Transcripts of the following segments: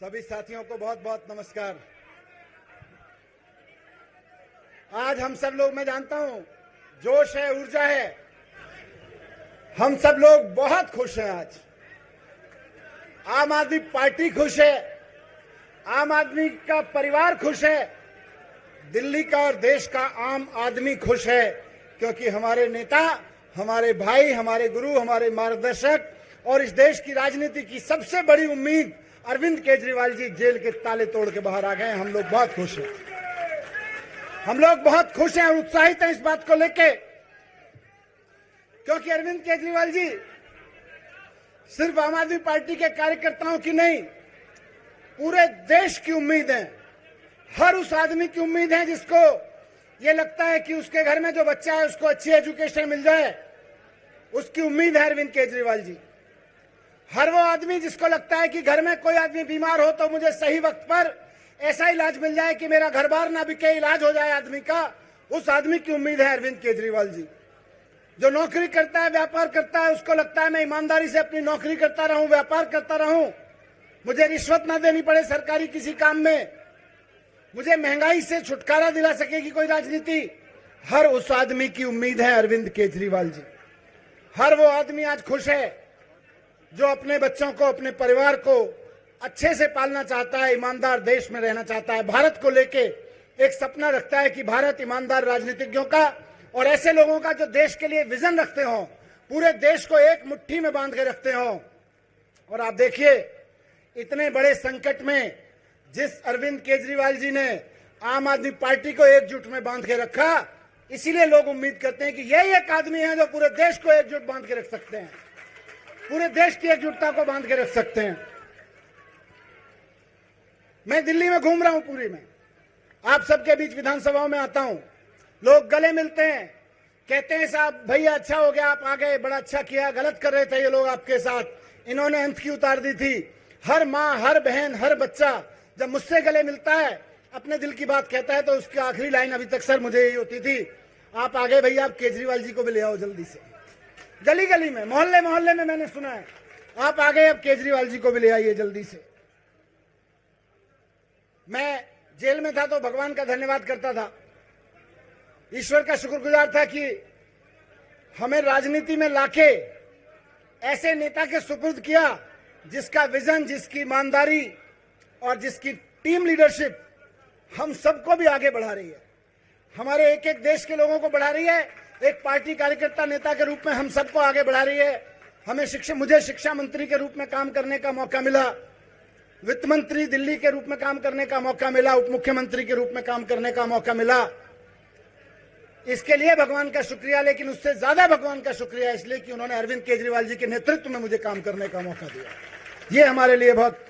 सभी साथियों को बहुत बहुत नमस्कार। आज हम सब लोग, मैं जानता हूं, जोश है, ऊर्जा है। हम सब लोग बहुत खुश हैं। आज आम आदमी पार्टी खुश है, आम आदमी का परिवार खुश है, दिल्ली का और देश का आम आदमी खुश है, क्योंकि हमारे नेता, हमारे भाई, हमारे गुरु, हमारे मार्गदर्शक और इस देश की राजनीति की सबसे बड़ी उम्मीद अरविंद केजरीवाल जी जेल के ताले तोड़ के बाहर आ गए। हम लोग बहुत खुश हैं। हम लोग बहुत खुश हैं और उत्साहित हैं इस बात को लेके, क्योंकि अरविंद केजरीवाल जी सिर्फ आम आदमी पार्टी के कार्यकर्ताओं की नहीं, पूरे देश की उम्मीद है। हर उस आदमी की उम्मीद है जिसको ये लगता है कि उसके घर में जो बच्चा है उसको अच्छी एजुकेशन मिल जाए, उसकी उम्मीद है अरविंद केजरीवाल जी। हर वो आदमी जिसको लगता है कि घर में कोई आदमी बीमार हो तो मुझे सही वक्त पर ऐसा इलाज मिल जाए कि मेरा घर बार ना बिके, इलाज हो जाए आदमी का, उस आदमी की उम्मीद है अरविंद केजरीवाल जी। जो नौकरी करता है, व्यापार करता है, उसको लगता है मैं ईमानदारी से अपनी नौकरी करता रहूं, व्यापार करता रहूं, मुझे रिश्वत ना देनी पड़े सरकारी किसी काम में, मुझे महंगाई से छुटकारा दिला सकेगी कोई राजनीति। हर उस आदमी की उम्मीद है अरविंद केजरीवाल जी। हर वो आदमी आज खुश है जो अपने बच्चों को, अपने परिवार को अच्छे से पालना चाहता है, ईमानदार देश में रहना चाहता है, भारत को लेके एक सपना रखता है कि भारत ईमानदार राजनीतिज्ञों का और ऐसे लोगों का जो देश के लिए विजन रखते हो, पूरे देश को एक मुट्ठी में बांध के रखते हो। और आप देखिए, इतने बड़े संकट में जिस अरविंद केजरीवाल जी ने आम आदमी पार्टी को एकजुट में बांध के रखा, इसीलिए लोग उम्मीद करते हैं कि यही एक आदमी है जो पूरे देश को एकजुट बांध के रख सकते हैं, पूरे देश की एकजुटता को बांध के रख सकते हैं। मैं दिल्ली में घूम रहा हूं, पूरी में, आप सबके बीच विधानसभाओं में आता हूं, लोग गले मिलते हैं, कहते हैं साहब भैया अच्छा हो गया आप आ गए, बड़ा अच्छा किया, गलत कर रहे थे ये लोग आपके साथ, इन्होंने अंत की उतार दी थी। हर माँ, हर बहन, हर बच्चा जब मुझसे गले मिलता है, अपने दिल की बात कहता है, तो उसकी आखिरी लाइन अभी तक सर मुझे यही होती थी, आप आ गए भैया, आप केजरीवाल जी को भी ले आओ जल्दी से। गली गली में, मोहल्ले मोहल्ले में मैंने सुना है, आप आ गए, अब केजरीवाल जी को भी ले आइए जल्दी से। मैं जेल में था तो भगवान का धन्यवाद करता था, ईश्वर का शुक्रगुजार था कि हमें राजनीति में लाके ऐसे नेता के सुपुर्द किया जिसका विजन, जिसकी ईमानदारी और जिसकी टीम लीडरशिप हम सबको भी आगे बढ़ा रही है, हमारे एक एक देश के लोगों को बढ़ा रही है, एक पार्टी कार्यकर्ता नेता के रूप में हम सबको आगे बढ़ा रही है। मुझे शिक्षा मंत्री के रूप में काम करने का मौका मिला, वित्त मंत्री दिल्ली के रूप में काम करने का मौका मिला, उप मुख्यमंत्री के रूप में काम करने का मौका मिला। इसके लिए भगवान का शुक्रिया, लेकिन उससे ज्यादा भगवान का शुक्रिया इसलिए कि उन्होंने अरविंद केजरीवाल जी के नेतृत्व में मुझे काम करने का मौका दिया। ये हमारे लिए बहुत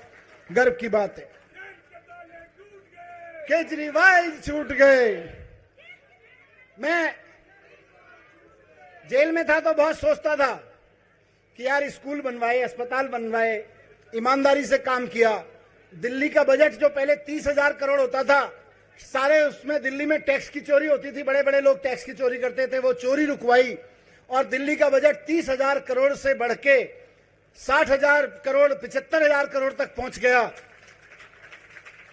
गर्व की बात है। केजरीवाल छूट गए। मैं जेल में था तो बहुत सोचता था कि यार स्कूल बनवाए, अस्पताल बनवाए, ईमानदारी से काम किया। दिल्ली का बजट जो पहले 30,000 करोड़ होता था, सारे उसमें दिल्ली में टैक्स की चोरी होती थी, बड़े बड़े लोग टैक्स की चोरी करते थे, वो चोरी रुकवाई और दिल्ली का बजट 30,000 करोड़ से बढ़ के 60,000 करोड़, 75,000 करोड़ तक पहुंच गया।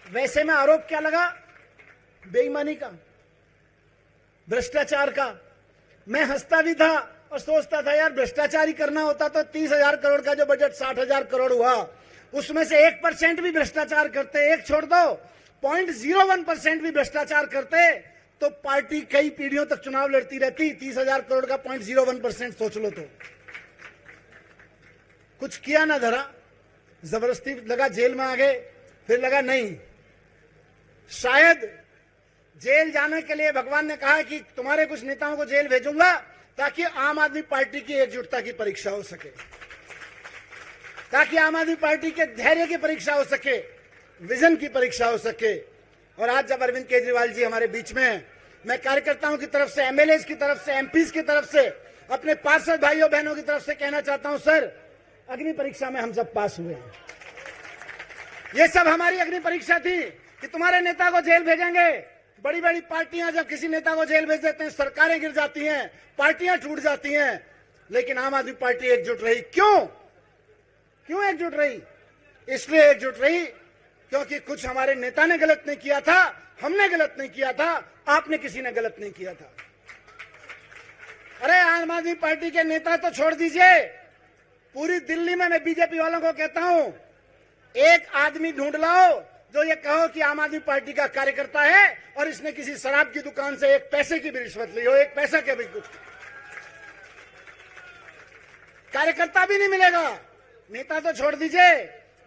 वैसे में आरोप क्या लगा? बेईमानी का, भ्रष्टाचार का। मैं हंसता भी था और सोचता था यार भ्रष्टाचार ही करना होता तो 30,000 करोड़ का जो बजट 60,000 करोड़ हुआ, उसमें से 1% भी भ्रष्टाचार करते, एक छोड़ दो 0.01% भी भ्रष्टाचार करते तो पार्टी कई पीढ़ियों तक चुनाव लड़ती रहती। 30,000 करोड़ का 0.01% सोच लो तो। कुछ किया ना धरा, जबरदस्ती लगा जेल में आ गए, फिर लगा नहीं, शायद जेल जाने के लिए भगवान ने कहा कि तुम्हारे कुछ नेताओं को जेल भेजूंगा ताकि आम आदमी पार्टी की एकजुटता की परीक्षा हो सके, ताकि आम आदमी पार्टी के धैर्य की परीक्षा हो सके, विजन की परीक्षा हो सके। और आज जब अरविंद केजरीवाल जी हमारे बीच में हैं, मैं कार्यकर्ताओं की तरफ से, एमएलए की तरफ से, एमपीज की तरफ से, अपने पार्षद भाइयों बहनों की तरफ से कहना चाहता हूं, सर अग्नि परीक्षा में हम सब पास हुए हैं। ये सब हमारी अग्नि परीक्षा थी कि तुम्हारे नेता को जेल भेजेंगे। बड़ी बड़ी पार्टियां जब किसी नेता को जेल भेज देते हैं, सरकारें गिर जाती हैं, पार्टियां टूट जाती हैं, लेकिन आम आदमी पार्टी एकजुट रही। क्यों एकजुट रही? इसलिए एकजुट रही क्योंकि कुछ हमारे नेता ने गलत नहीं किया था, हमने गलत नहीं किया था, आपने किसी ने गलत नहीं किया था। अरे आम आदमी पार्टी के नेता तो छोड़ दीजिए, पूरी दिल्ली में मैं बीजेपी वालों को कहता हूं, एक आदमी ढूंढ लाओ जो ये कहो कि आम आदमी पार्टी का कार्यकर्ता है और इसने किसी शराब की दुकान से एक पैसे की भी रिश्वत ली हो, एक पैसा के भी कुछ कार्यकर्ता भी नहीं मिलेगा। नेता तो छोड़ दीजिए,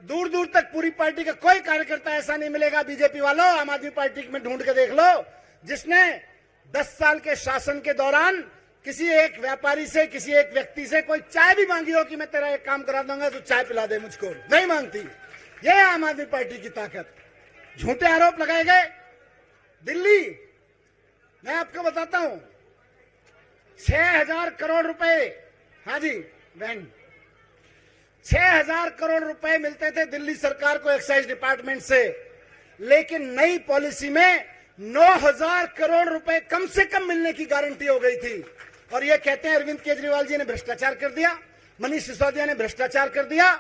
दूर दूर तक पूरी पार्टी का कोई कार्यकर्ता ऐसा नहीं मिलेगा बीजेपी वालों, आम आदमी पार्टी में ढूंढ के देख लो, जिसने 10 साल के शासन के दौरान किसी एक व्यापारी से, किसी एक व्यक्ति से कोई चाय भी मांगी हो कि मैं तेरा एक काम करा दूंगा तो चाय पिला दे मुझको, नहीं मांगती। ये है आम आदमी पार्टी की ताकत। झूठे आरोप लगाए गए। दिल्ली, मैं आपको बताता हूं, 6,000 करोड़ रुपए, हाँ जी बहन, 6,000 करोड़ रुपए मिलते थे दिल्ली सरकार को एक्साइज डिपार्टमेंट से, लेकिन नई पॉलिसी में 9,000 करोड़ रुपए कम से कम मिलने की गारंटी हो गई थी। और ये कहते हैं अरविंद केजरीवाल जी ने भ्रष्टाचार कर दिया, मनीष सिसोदिया ने भ्रष्टाचार कर दिया।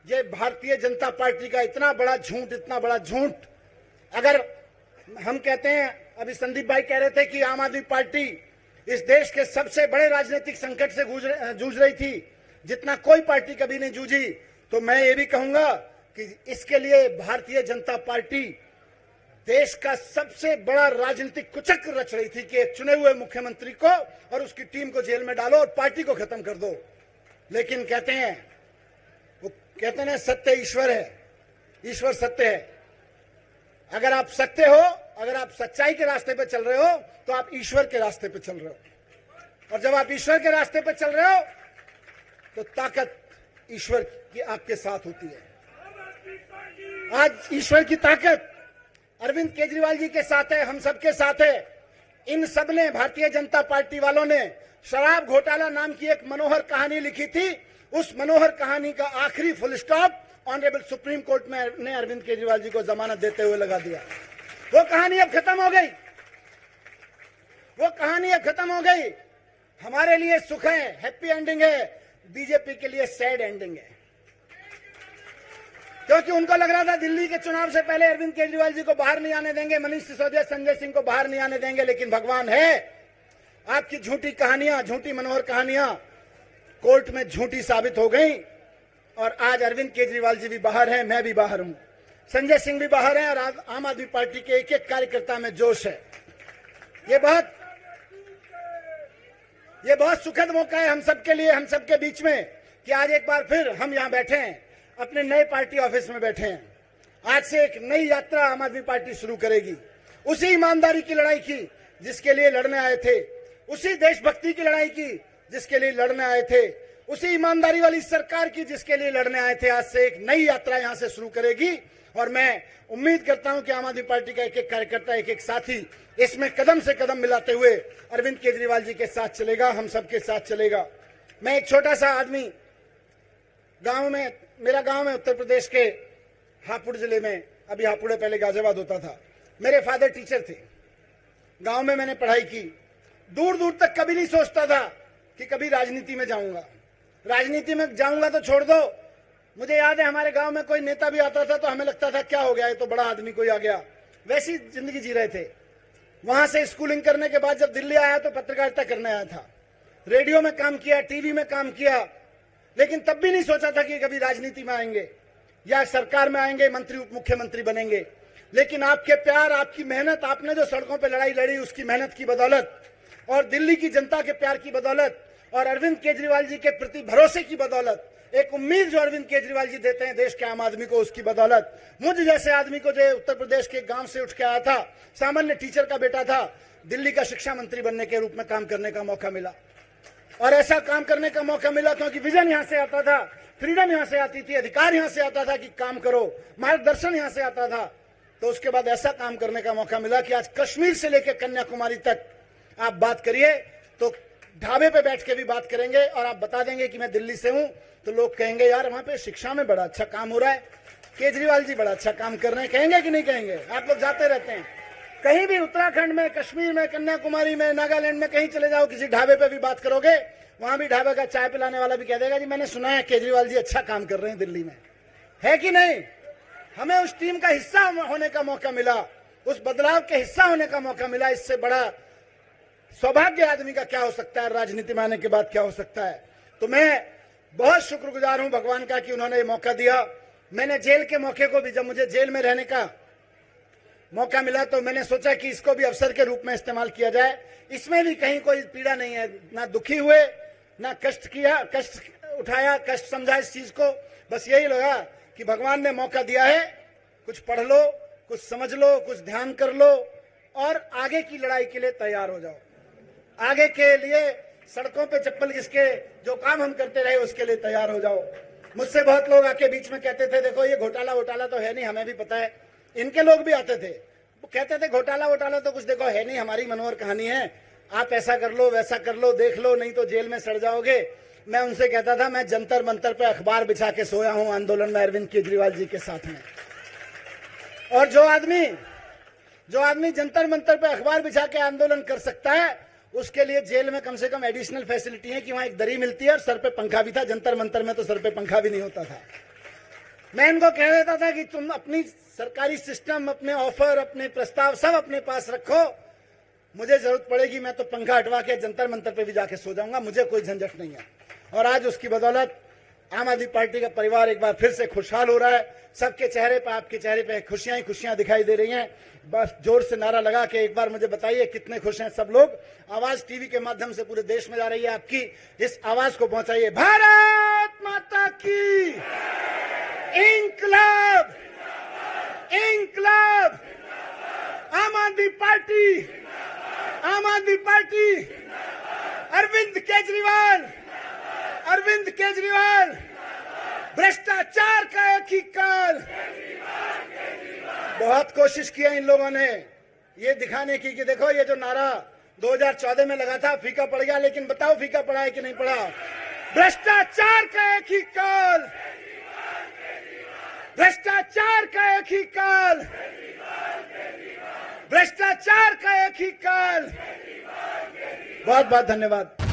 ये भारतीय जनता पार्टी का इतना बड़ा झूठ, इतना बड़ा झूठ। अगर हम कहते हैं, अभी संदीप भाई कह रहे थे कि आम आदमी पार्टी इस देश के सबसे बड़े राजनीतिक संकट से जूझ रही थी जितना कोई पार्टी कभी नहीं जूझी, तो मैं ये भी कहूंगा कि इसके लिए भारतीय जनता पार्टी देश का सबसे बड़ा राजनीतिक कुचक्र रच रही थी कि एक चुने हुए मुख्यमंत्री को और उसकी टीम को जेल में डालो और पार्टी को खत्म कर दो। लेकिन कहते हैं, वो कहते हैं सत्य ईश्वर है, ईश्वर सत्य है। अगर आप सत्य हो, अगर आप सच्चाई के रास्ते पे चल रहे हो तो आप ईश्वर के रास्ते पे चल रहे हो, और जब आप ईश्वर के रास्ते पे चल रहे हो तो ताकत ईश्वर की आपके साथ होती है। आज ईश्वर की ताकत अरविंद केजरीवाल जी के साथ है, हम सबके साथ है। इन सब ने, भारतीय जनता पार्टी वालों ने शराब घोटाला नाम की एक मनोहर कहानी लिखी थी। उस मनोहर कहानी का आखिरी full stop honourable supreme court में ने अरविंद केजरीवाल जी को जमानत देते हुए लगा दिया। वो कहानी अब खत्म हो गई, वो कहानी अब खत्म हो गई। हमारे लिए सुख है, हैप्पी एंडिंग है, बीजेपी के लिए सैड एंडिंग है। क्योंकि उनको लग रहा था दिल्ली के चुनाव से पहले अरविंद केजरीवाल जी को बाहर नहीं आने देंगे, मनीष सिसोदिया, संजय सिंह को बाहर नहीं आने देंगे। लेकिन भगवान है, आपकी झूठी कहानियां, झूठी मनोहर कहानियां कोर्ट में झूठी साबित हो गई और आज अरविंद केजरीवाल जी भी बाहर हैं, मैं भी बाहर हूं, संजय सिंह भी बाहर हैं और आज आम आदमी पार्टी के एक एक कार्यकर्ता में जोश है। ये बहुत सुखद मौका है हम सबके लिए, हम सबके बीच में, कि आज एक बार फिर हम यहां बैठे हैं, अपने नए पार्टी ऑफिस में बैठे हैं। आज से एक नई यात्रा आम आदमी पार्टी शुरू करेगी। उसी ईमानदारी की लड़ाई की जिसके लिए लड़ने आए थे, उसी देशभक्ति की लड़ाई की जिसके लिए लड़ने आए थे, उसी ईमानदारी वाली सरकार की जिसके लिए लड़ने आए थे। आज से एक नई यात्रा यहां से शुरू करेगी और मैं उम्मीद करता हूं कि आम आदमी पार्टी का एक एक कार्यकर्ता, एक एक साथी इसमें कदम से कदम मिलाते हुए अरविंद केजरीवाल जी के साथ चलेगा, हम सबके साथ चलेगा। मैं एक छोटा सा आदमी, गांव में, मेरा गांव है उत्तर प्रदेश के हापुड़ जिले में, अभी हापुड़ पहले गाजियाबाद होता था। मेरे फादर टीचर थे, गांव में मैंने पढ़ाई की। दूर दूर तक कभी नहीं सोचता था कि कभी राजनीति में जाऊंगा। राजनीति में जाऊंगा तो छोड़ दो, मुझे याद है हमारे गांव में कोई नेता भी आता था तो हमें लगता था क्या हो गया, ये तो बड़ा आदमी कोई आ गया, वैसी जिंदगी जी रहे थे। वहां से स्कूलिंग करने के बाद जब दिल्ली आया तो पत्रकारिता करने आया था, रेडियो में काम किया, टीवी में काम किया, लेकिन तब भी नहीं सोचा था कि कभी राजनीति में आएंगे या सरकार में आएंगे, मंत्री उप मुख्यमंत्री बनेंगे। लेकिन आपके प्यार, आपकी मेहनत, आपने जो सड़कों पर लड़ाई लड़ी उसकी मेहनत की बदौलत और दिल्ली की जनता के प्यार की बदौलत और अरविंद केजरीवाल जी के प्रति भरोसे की बदौलत, एक उम्मीद जो अरविंद केजरीवाल जी देते हैं देश के आम आदमी को, उसकी बदौलत मुझ जैसे आदमी को, जो उत्तर प्रदेश के गांव से उठ के आया था, सामान्य टीचर का बेटा था, दिल्ली का शिक्षा मंत्री बनने के रूप में काम करने का मौका मिला। और ऐसा काम करने का मौका मिला क्योंकि विजन यहां से आता था, फ्रीडम यहां से आती थी, अधिकार यहां से आता था कि काम करो, मार्गदर्शन यहां से आता था। तो उसके बाद ऐसा काम करने का मौका मिला कि आज कश्मीर से लेकर कन्याकुमारी तक आप बात करिए तो ढाबे पे बैठ के भी बात करेंगे और आप बता देंगे कि मैं दिल्ली से हूं, तो लोग कहेंगे यार वहां पे शिक्षा में बड़ा अच्छा काम हो रहा है, केजरीवाल जी बड़ा अच्छा काम कर रहे हैं। कहेंगे कि नहीं कहेंगे? आप लोग जाते रहते हैं कहीं भी, उत्तराखंड में, कश्मीर में, कन्याकुमारी में, नागालैंड में, कहीं चले जाओ, किसी ढाबे पे भी बात करोगे, वहां भी ढाबे का चाय पिलाने वाला भी कह देगा जी मैंने सुना है केजरीवाल जी अच्छा काम कर रहे हैं दिल्ली में, है कि नहीं? हमें उस टीम का हिस्सा होने का मौका मिला, उस बदलाव के हिस्सा होने का मौका मिला। इससे बड़ा सौभाग्य आदमी का क्या हो सकता है, राजनीति में आने के बाद क्या हो सकता है। तो मैं बहुत शुक्रगुजार हूं भगवान का कि उन्होंने ये मौका दिया। मैंने जेल के मौके को भी, जब मुझे जेल में रहने का मौका मिला तो मैंने सोचा कि इसको भी अवसर के रूप में इस्तेमाल किया जाए। इसमें भी कहीं कोई पीड़ा नहीं है, ना दुखी हुए, ना कष्ट किया, कष्ट उठाया, कष्ट समझा इस चीज को। बस यही लगा कि भगवान ने मौका दिया है, कुछ पढ़ लो, कुछ समझ लो, कुछ ध्यान कर लो और आगे की लड़ाई के लिए तैयार हो जाओ। आगे के लिए सड़कों पे चप्पल घिसके जो काम हम करते रहे उसके लिए तैयार हो जाओ। मुझसे बहुत लोग आके बीच में कहते थे, देखो ये घोटाला वोटाला तो है नहीं, हमें भी पता है। इनके लोग भी आते थे, वो कहते थे घोटाला वोटाला तो कुछ देखो है नहीं, हमारी मनोहर कहानी है, आप ऐसा कर लो, वैसा कर लो, देख लो, नहीं तो जेल में सड़ जाओगे। मैं उनसे कहता था, मैं जंतर मंतर पे अखबार बिछा के सोया हूं आंदोलन में अरविंद केजरीवाल जी के साथ में। और जो आदमी जंतर मंतर पे अखबार बिछा के आंदोलन कर सकता है, उसके लिए जेल में कम से कम एडिशनल फैसिलिटी है कि वहां एक दरी मिलती है और सर पे पंखा भी था। जंतर मंतर में तो सर पे पंखा भी नहीं होता था। मैं इनको कह देता था कि तुम अपनी सरकारी सिस्टम, अपने ऑफर, अपने प्रस्ताव सब अपने पास रखो, मुझे जरूरत पड़ेगी मैं तो पंखा हटवा के जंतर मंतर पे भी जाके सो जाऊंगा, मुझे कोई झंझट नहीं है। और आज उसकी बदौलत आम आदमी पार्टी का परिवार एक बार फिर से खुशहाल हो रहा है। सबके चेहरे पर, आपके चेहरे पे खुशियां ही खुशियां दिखाई दे रही हैं। बस जोर से नारा लगा के एक बार मुझे बताइए कितने खुश हैं सब लोग। आवाज टीवी के माध्यम से पूरे देश में जा रही है आपकी, इस आवाज को पहुंचाइए। भारत माता की इंकलाब, इंकलाब, आम आदमी पार्टी, आम आदमी पार्टी, अरविंद केजरीवाल, अरविंद केजरीवाल, भ्रष्टाचार का एक ही काल। बहुत कोशिश किया इन लोगों ने ये दिखाने की कि देखो ये जो नारा 2014 में लगा था फीका पड़ गया, लेकिन बताओ फीका पड़ा है कि नहीं पड़ा। भ्रष्टाचार का एक ही काल, भ्रष्टाचार का एक ही काल, भ्रष्टाचार का एक ही काल। बहुत बहुत धन्यवाद।